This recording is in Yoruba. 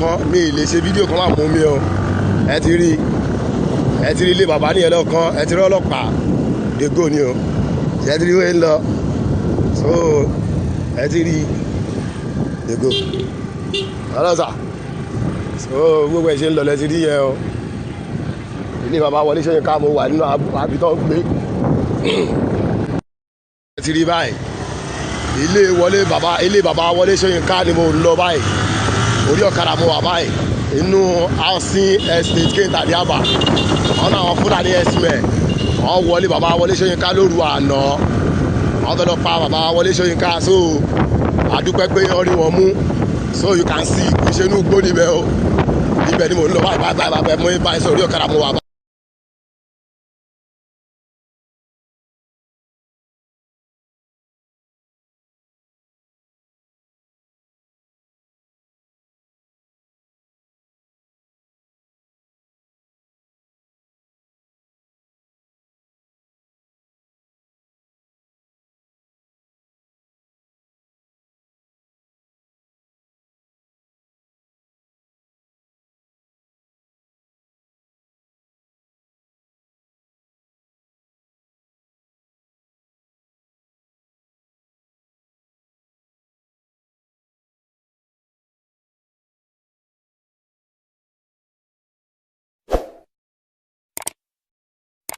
lọ́ọ̀kan mi ì lè ṣe fídíò kan máa mú mi o ẹ ti rí ilé bàbá nìyẹn lọ́ọ̀kan ẹ ti rí ọlọ́pàá dégò ni o ẹ ti rí wẹ́ẹ́ ń lọ so ẹ ti rí dégò ọlọ́sà so gbogbo ẹ̀ ṣe ń lọ lẹ́ ti rí yẹn o ilé bàbá Wọlé Ṣóyínká mo wà nínú àbítọ́ gbé ẹ ti rí báyìí ilé bàbá Wọlé Ṣóyínká ni mo lọ báyìí orí ọ̀kadà mo wà báyìí inú housing estate kéńtà díàbà ọ̀nà àwọn Fúlàní ẹ̀sìmẹ̀ wọ́n wọlé bàbá Wọlé Ṣóyínká lóru àná wọ́n fẹ́ lọ pa bàbá Wọlé Ṣóyínká so àdúpẹ́ pé wọ́n rí wọn mú so you can see ìṣẹ́nu gbó níbẹ̀ o ibẹ̀ ni mo ń lọ báyìí mo bá ẹ sọ orí ọ̀kadà mo wà báyìí.